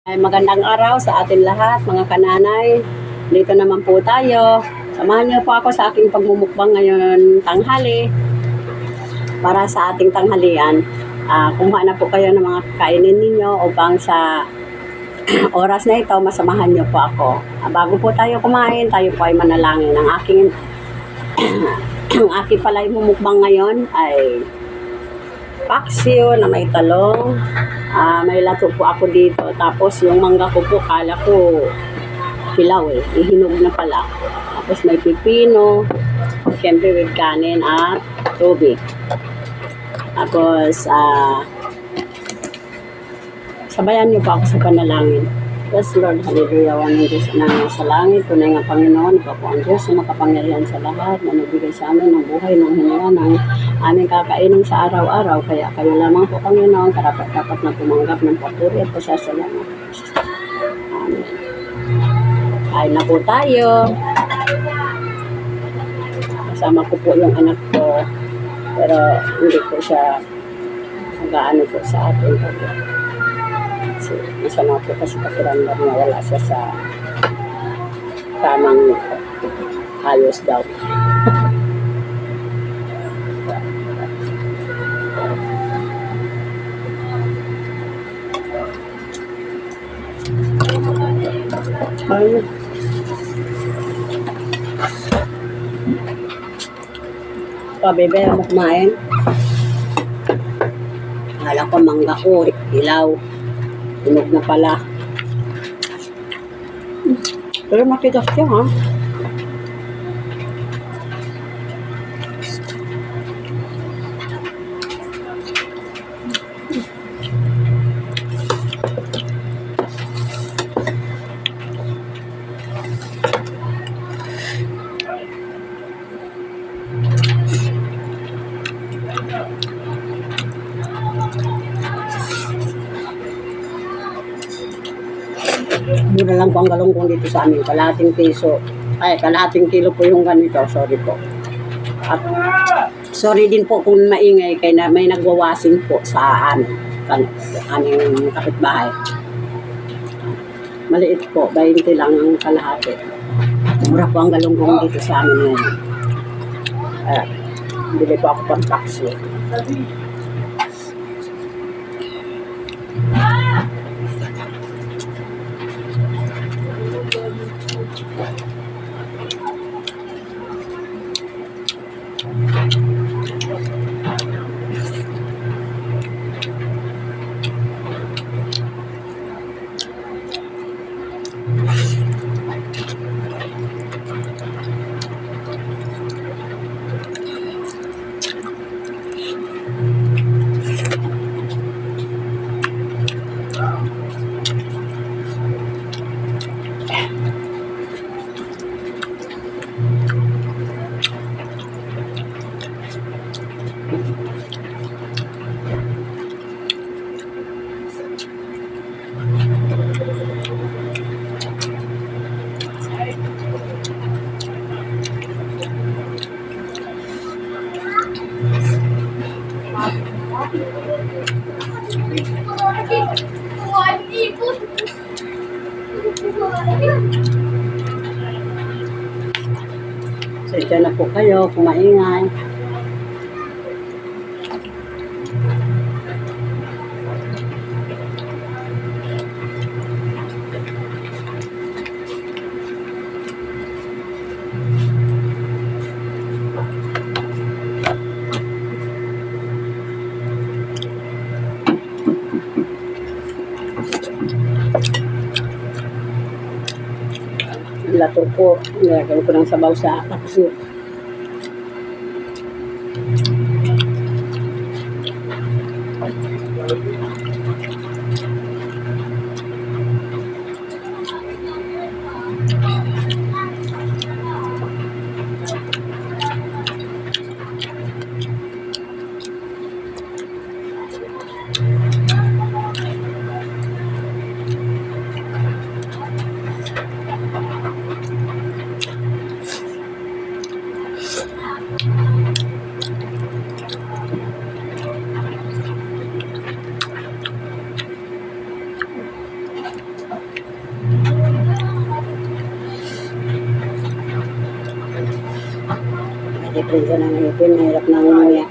Ay magandang araw sa atin lahat, mga kananay. Dito naman po tayo. Samahan niyo po ako sa aking pagmumukbang ngayon tanghali. Para sa ating tanghalian, kumuha na po kayo ng mga kainin ninyo upang sa oras na ito, masamahan niyo po ako. Bago po tayo kumain, tayo po ay manalangin. Ang aking palay mumukbang ngayon ay paksiw na may talong. May lato po ako dito. Tapos yung mangga ko po, kala ko hilaw eh. Ihinog na pala. Tapos may pipino. Siyempre with kanin at tubig. Tapos, sabayan niyo po ako sa panalangin. Yes, Lord, hallelujah, walang Diyos na sa langit, tunay nga Panginoon, ikaw po ang Diyos na makapangyarihan sa lahat, na nagbigay sa amin ng buhay, ng hininga, ng aming kakainin sa araw-araw, kaya kayo lamang po, Panginoon, karapat-dapat na tumanggap ng papuri at pasasalamat. Amen. Kain na po tayo. Kasama ko po yung anak ko, pero hindi po siya mag-aano po sa atin. Kasi masama po kasi pakiramdam na wala siya sa tamang ayos daw. Ayun. Bebe, ako kumain. Akala ko mangga ko, ilaw. Tunog na pala. Pero matigas siya, ha? Mura lang po ang galunggong dito sa amin. Kalahating piso. Ay, kalahating kilo po yung ganito. Sorry po. At sorry din po kung maingay kay na may nagwawasing po sa amin. Aming kapitbahay. Maliit po. 20 lang ang kalahati. Mura po ang galunggong dito sa amin ngayon. Bili po ako pang taxi. Sadya na po kayo kung maingay. Lato po. Nilagay ko ng sabaw sa paksiw. Depresya ng ngipin, mahirap na umuya.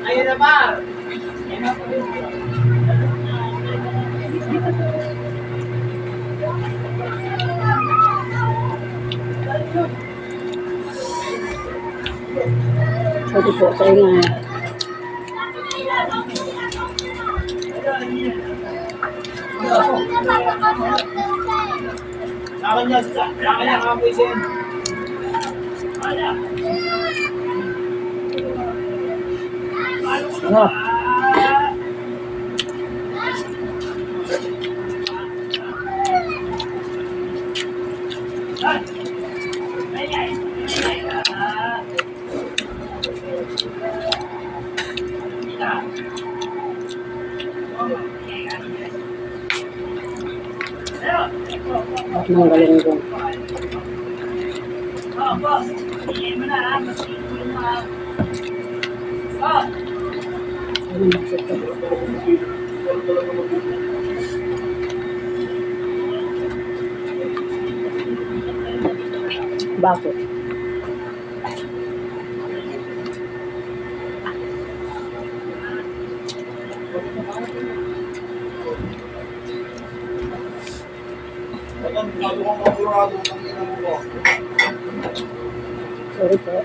Ayun na ba? Sabi po sa inyo, Sa kanya kapusin. sarap. At nang galing ko. Bakit? Sorry po.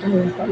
Ayun pa.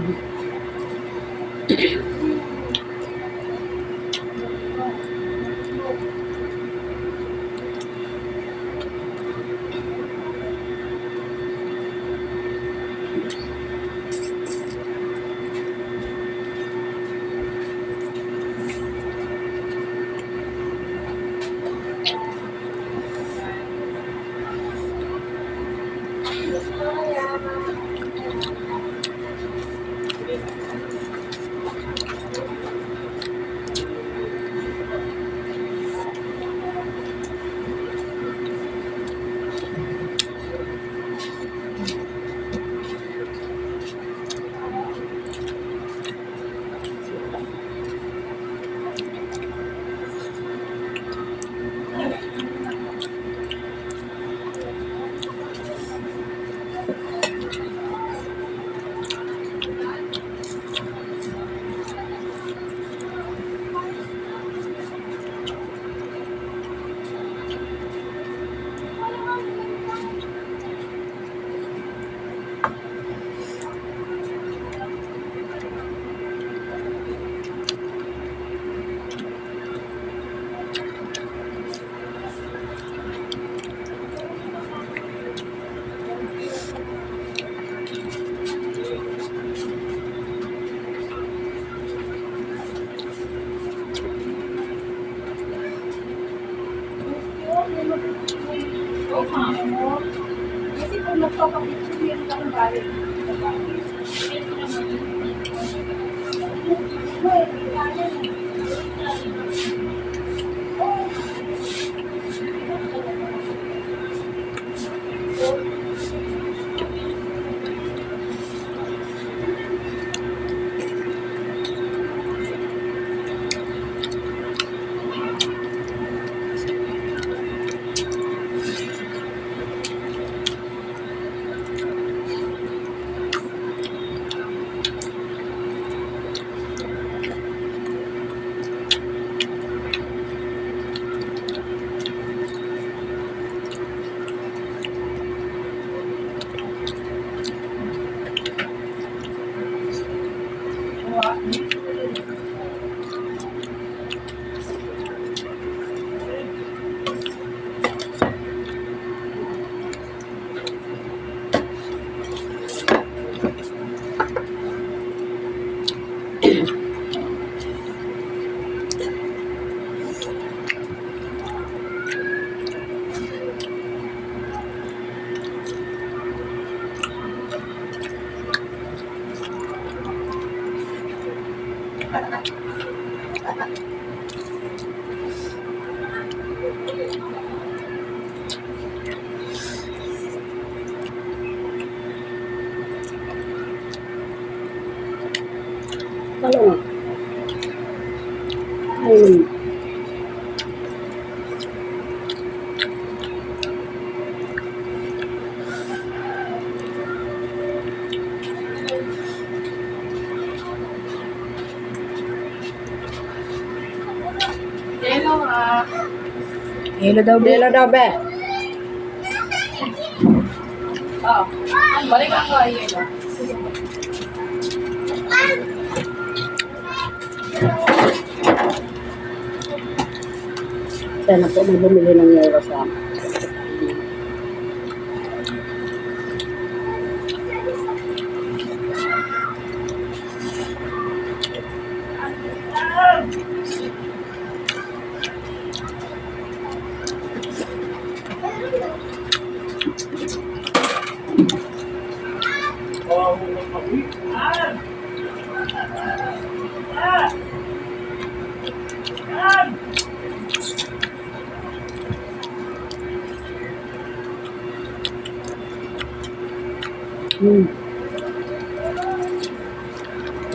Kasi kung magpapapicture yan ka ng balik. Talong. Ayun. Hello, Hilo daw, Hilo daw, be. oh, balik ako ayun. Sana po may bumili ng euro sa amin.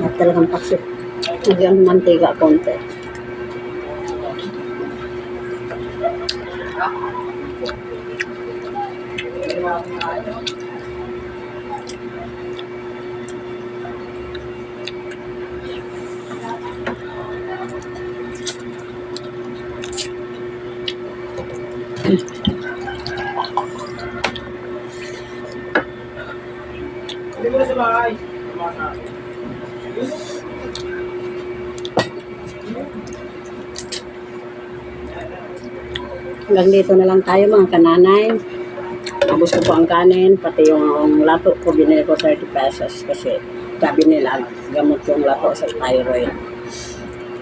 At talagang paksip. Nagyan ng mantika konti. Hindi mo na sa bahay. Hanggang dito na lang tayo mga kananay. Ubus ko po ang kanin, pati yung lato ko binili ko 30 pesos kasi sabi nila gamot yung lato sa thyroid.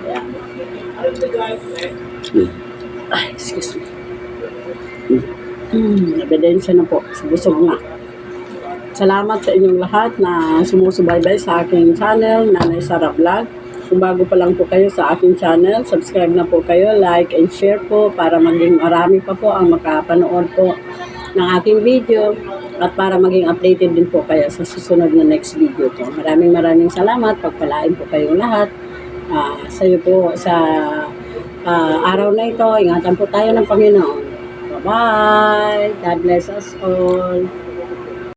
Kaya, ay, excuse me. Ebidensya na po, busog na. Salamat sa inyong lahat na sumusubaybay sa aking channel, Nanay Sara Vlog. Kung bago pa lang po kayo sa aking channel, subscribe na po kayo, like and share po para maging marami pa po ang makapanood po ng aking video at para maging updated din po kayo sa susunod na next video po. Maraming salamat, pagpalain po kayong lahat. Sa iyo po sa araw na ito, ingatan po tayo ng Panginoon. Bye-bye! God bless us all!